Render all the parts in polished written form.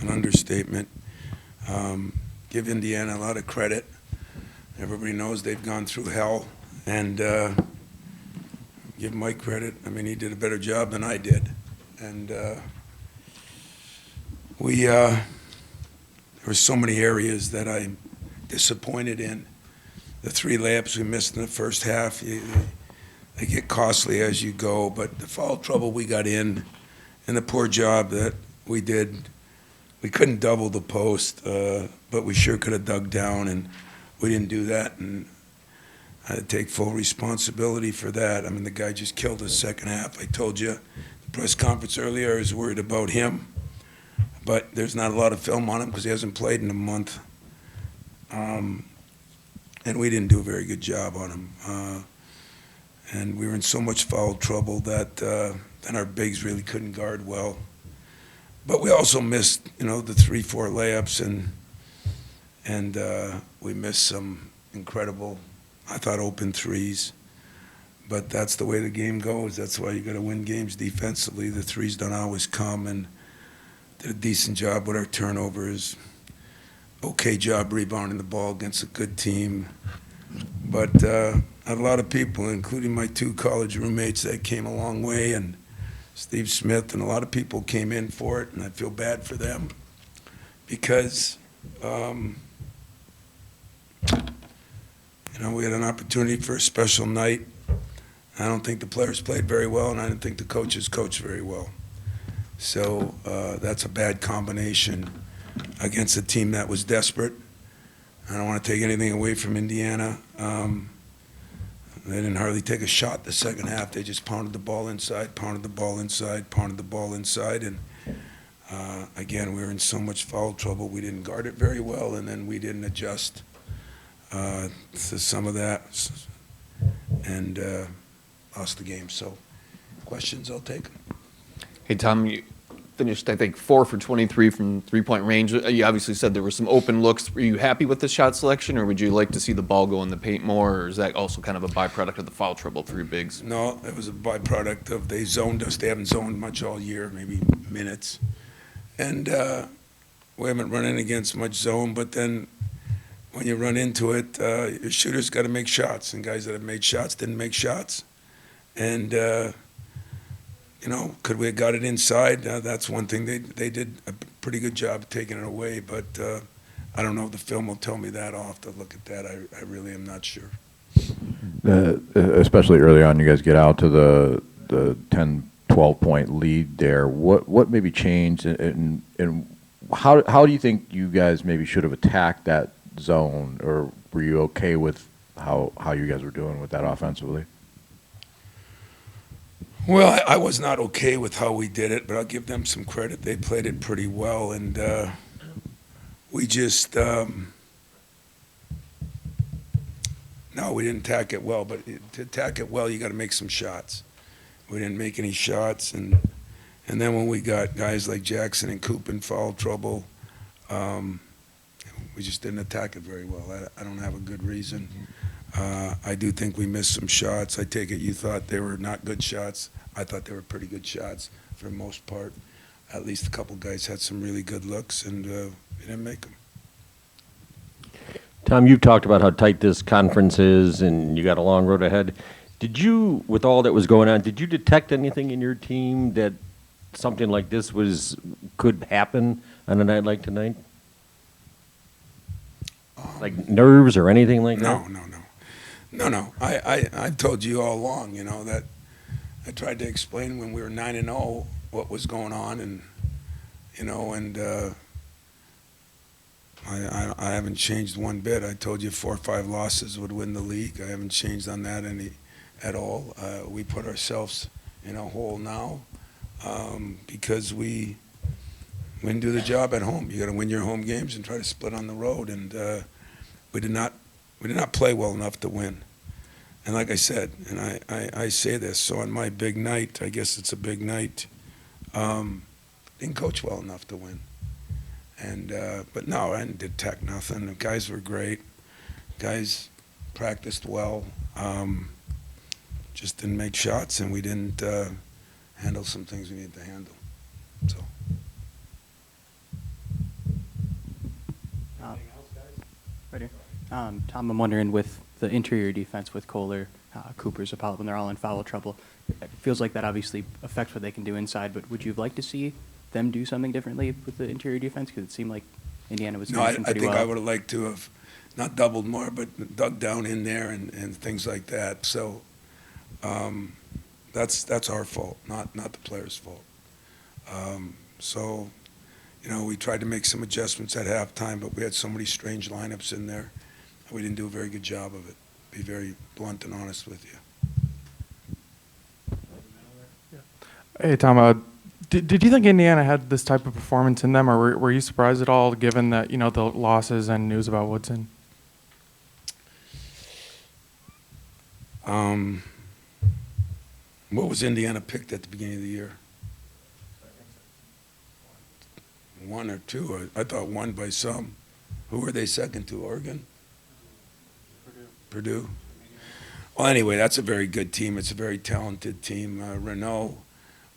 an understatement. Give Indiana a lot of credit. Everybody knows they've gone through hell, and give Mike credit. I mean, he did a better job than I did, and there were so many areas that I'm disappointed in. The 3 layups we missed in the first half, they get costly as you go, but the foul trouble we got in and the poor job that we did, we couldn't double the post, but we sure could have dug down, and we didn't do that, and I take full responsibility for that. I mean, the guy just killed his second half. I told you, the press conference earlier, I was worried about him, but there's not a lot of film on him because he hasn't played in a month. And we didn't do a very good job on him. And we were in so much foul trouble that then our bigs really couldn't guard well. But we also missed, the 3-4 layups, and we missed some incredible, I thought, open threes. But that's the way the game goes. That's why you got to win games defensively. The threes don't always come, and did a decent job with our turnovers. Okay job rebounding the ball against a good team. But I had a lot of people, including my 2 college roommates, that came a long way, and Steve Smith, and a lot of people came in for it, and I feel bad for them because, we had an opportunity for a special night. I don't think the players played very well, and I didn't think the coaches coached very well. So that's a bad combination against a team that was desperate. I don't want to take anything away from Indiana. They didn't hardly take a shot the second half. They just pounded the ball inside, pounded the ball inside, pounded the ball inside. And again, we were in so much foul trouble. We didn't guard it very well, and then we didn't adjust to some of that and lost the game. So questions, I'll take them. Hey, Tom, you finished, I think, 4 for 23 from three-point range. You obviously said there were some open looks. Were you happy with the shot selection, or would you like to see the ball go in the paint more, or is that also kind of a byproduct of the foul trouble for your bigs? No, it was a byproduct of they zoned us. They haven't zoned much all year, maybe minutes. And we haven't run in against much zone, but then when you run into it, your shooters got to make shots, and guys that have made shots didn't make shots. And could we have got it inside? That's one thing. They did a pretty good job of taking it away, but I don't know if the film will tell me that. I'll have to look at that. I really am not sure. Especially early on, you guys get out to the 10, 12-point lead there. What maybe changed, and how do you think you guys maybe should have attacked that zone, or were you okay with how you guys were doing with that offensively? Well, I was not okay with how we did it, but I'll give them some credit. They played it pretty well, and we just no, we didn't attack it well. But to attack it well, you got to make some shots. We didn't make any shots, and then when we got guys like Jackson and Coop in foul trouble, we just didn't attack it very well. I don't have a good reason. I do think we missed some shots. I take it you thought they were not good shots. I thought they were pretty good shots for the most part. At least a couple guys had some really good looks, and we didn't make them. Tom, you've talked about how tight this conference is, and you got a long road ahead. Did you, with all that was going on, did you detect anything in your team that something like this could happen on a night like tonight? Like nerves or anything like that? No. I told you all along, that I tried to explain when we were 9-0 what was going on, and I haven't changed one bit. I told you 4 or 5 losses would win the league. I haven't changed on that at all. We put ourselves in a hole now because we didn't do the job at home. You got to win your home games and try to split on the road, and we did not play well enough to win. And like I said, and I say this, so on my big night, I guess it's a big night, didn't coach well enough to win. And but no, I didn't detect nothing. The guys were great. Guys practiced well. Just didn't make shots, and we didn't handle some things we needed to handle. So. Right here. Tom, I'm wondering with the interior defense with Kohler, Cooper, Zapala, when they're all in foul trouble, it feels like that obviously affects what they can do inside, but would you like to see them do something differently with the interior defense? Because it seemed like Indiana was No, I finishing pretty think well. I would have liked to have not doubled more, but dug down in there and things like that. So that's our fault, not the players' fault. So, we tried to make some adjustments at halftime, but we had so many strange lineups in there. We didn't do a very good job of it, be very blunt and honest with you. Hey, Tom, did you think Indiana had this type of performance in them, or were you surprised at all, given that, the losses and news about Woodson? What was Indiana picked at the beginning of the year? 1 or 2. I thought 1 by some. Who were they second to? Oregon? Purdue. Well, anyway, that's a very good team. It's a very talented team. Renault,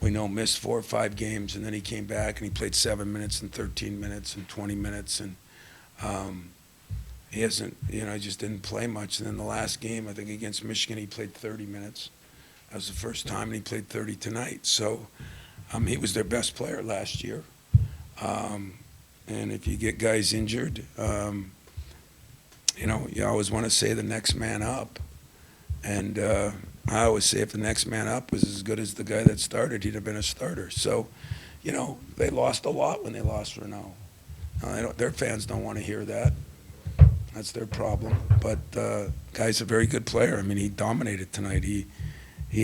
we know, missed 4 or 5 games, and then he came back and he played 7 minutes and 13 minutes and 20 minutes, and he hasn't, he just didn't play much. And then the last game, I think against Michigan, he played 30 minutes. That was the first time, and he played 30 tonight. So he was their best player last year. And if you get guys injured, you always want to say the next man up. And I always say if the next man up was as good as the guy that started, he'd have been a starter. So, they lost a lot when they lost Renault. Their fans don't want to hear that. That's their problem. But guy's a very good player. I mean, he dominated tonight. He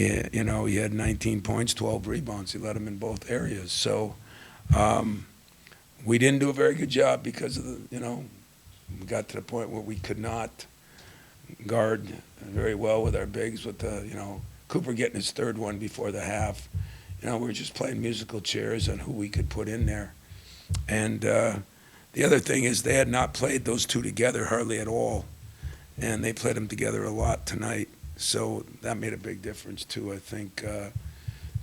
had 19 points, 12 rebounds. He led them in both areas. So we didn't do a very good job because of we got to the point where we could not guard very well with our bigs, with Cooper getting his third one before the half. We were just playing musical chairs on who we could put in there. And the other thing is they had not played those two together hardly at all, and they played them together a lot tonight. So that made a big difference too. I think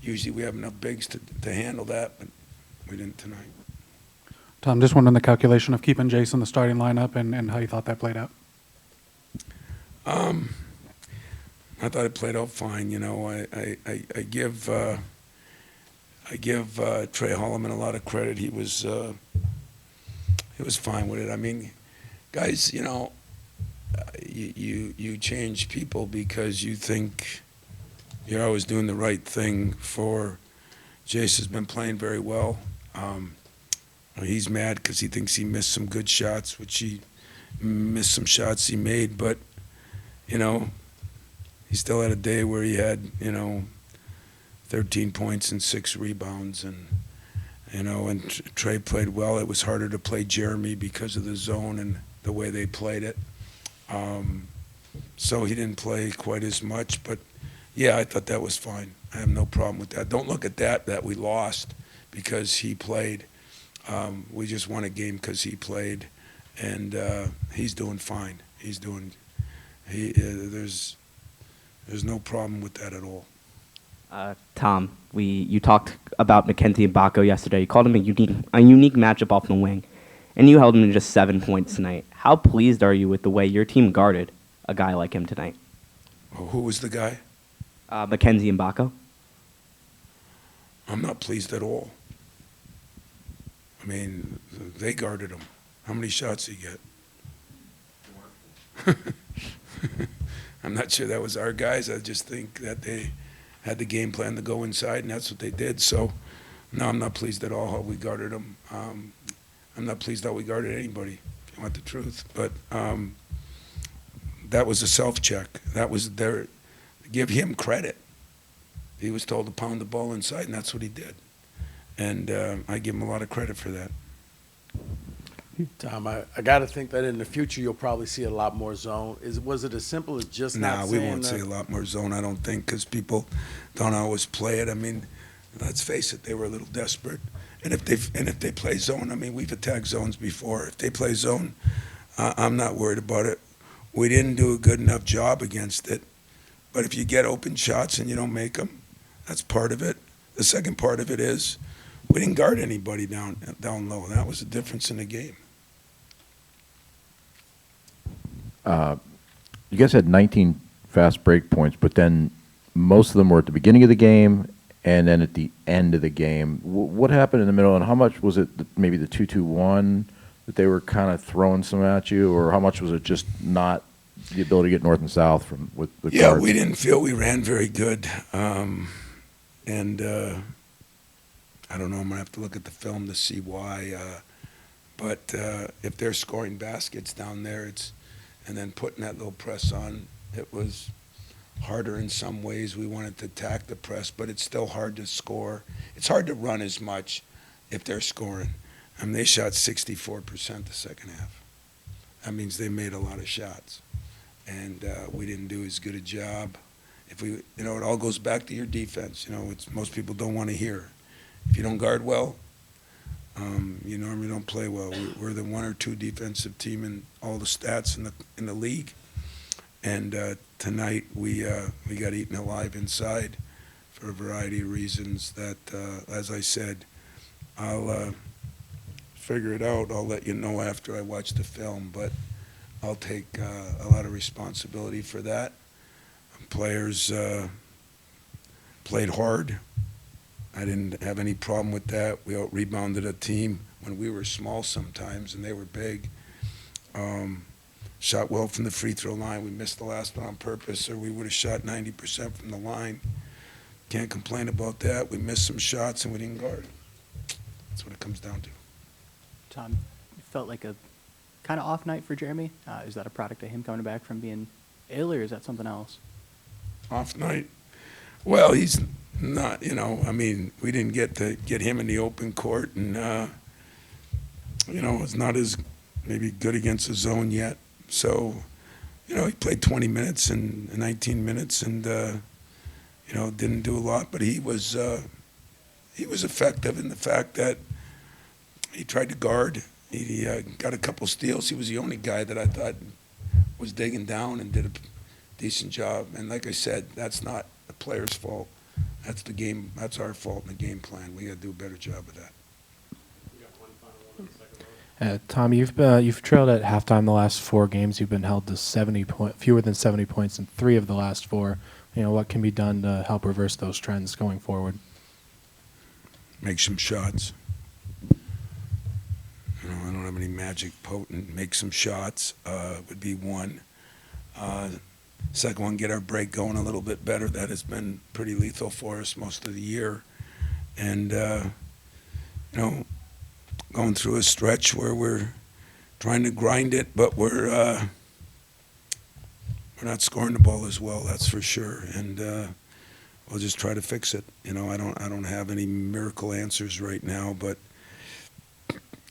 usually we have enough bigs to handle that, but we didn't tonight. Tom, just wondering the calculation of keeping Jason the starting lineup and how you thought that played out. I thought it played out fine. I give Trey Holloman a lot of credit. He was fine with it. I mean, guys, you change people because you think you're always doing the right thing. For Jace has been playing very well. He's mad because he thinks he missed some good shots, which he missed some shots he made, but he still had a day where he had 13 points and 6 rebounds, and Trey played well. It was harder to play Jeremy because of the zone and the way they played it. So he didn't play quite as much, but yeah, I thought that was fine. I have no problem with that. Don't look at that we lost because he played. We just won a game because he played, and he's doing fine. There's no problem with that at all. Tom, you talked about Mackenzie Mbako yesterday. You called him a unique matchup off the wing, and you held him to just 7 points tonight. How pleased are you with the way your team guarded a guy like him tonight? Who was the guy? Mackenzie Mbako. I'm not pleased at all. I mean, they guarded him. How many shots did he get? I'm not sure that was our guys. I just think that they had the game plan to go inside, and that's what they did. So, no, I'm not pleased at all how we guarded them. I'm not pleased how we guarded anybody, if you want the truth. But that was a self-check. That was their – give him credit. He was told to pound the ball inside, and that's what he did. And I give him a lot of credit for that. Tom, I got to think that in the future you'll probably see a lot more zone. Was it as simple as just not we saying won't that? see a lot more zone, I don't think, because people don't always play it. I mean, let's face it, they were a little desperate. And if they play zone, I mean, we've attacked zones before. If they play zone, I'm not worried about it. We didn't do a good enough job against it. But if you get open shots and you don't make them, that's part of it. The second part of it is we didn't guard anybody down low. That was the difference in the game. You guys had 19 fast break points, but then most of them were at the beginning of the game and then at the end of the game. What happened in the middle, and how much was it maybe the 2-2-1 that they were kind of throwing some at you, or how much was it just not the ability to get north and south from with the Yeah, guards? we didn't feel we ran very good. And I don't know, I'm going to have to look at the film to see why. But if they're scoring baskets down there, and then putting that little press on, it was harder in some ways. We wanted to attack the press, but it's still hard to score. It's hard to run as much if they're scoring. I mean, they shot 64% the second half. That means they made a lot of shots. And we didn't do as good a job. If we, it all goes back to your defense. It's most people don't want to hear. If you don't guard well, you normally don't play well. We're the 1 or 2 defensive team in all the stats in the league. And tonight we got eaten alive inside for a variety of reasons. That, as I said, I'll figure it out. I'll let you know after I watch the film. But I'll take a lot of responsibility for that. Players played hard. I didn't have any problem with that. We out-rebounded a team when we were small sometimes and they were big. Shot well from the free throw line. We missed the last one on purpose, or we would have shot 90% from the line. Can't complain about that. We missed some shots and we didn't guard. That's what it comes down to. Tom, it felt like a kind of off night for Jeremy. Is that a product of him coming back from being ill, or is that something else? Off night? Well, he's not, I mean, we didn't get to get him in the open court, and, it's not as maybe good against the zone yet. So, he played 20 minutes and 19 minutes and, didn't do a lot, but he was effective in the fact that he tried to guard. He got a couple steals. He was the only guy that I thought was digging down and did a decent job. And like I said, that's not the player's fault. That's the game. That's our fault in the game plan. We got to do a better job of that. Tom, you've trailed at halftime the last 4 games. You've been held to fewer than 70 points in 3 of the last 4. What can be done to help reverse those trends going forward? Make some shots. I don't have any magic potent. Make some shots would be one. Second one, get our break going a little bit better. That has been pretty lethal for us most of the year. And, going through a stretch where we're trying to grind it, but we're not scoring the ball as well, that's for sure. And we'll just try to fix it. I don't have any miracle answers right now, but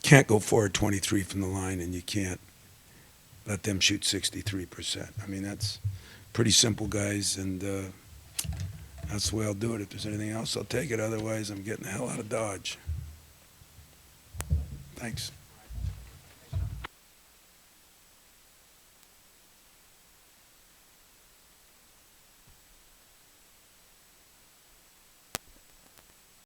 can't go 4-23 from the line, and you can't let them shoot 63%. I mean, that's pretty simple, guys, and that's the way I'll do it. If there's anything else, I'll take it. Otherwise, I'm getting the hell out of Dodge. Thanks.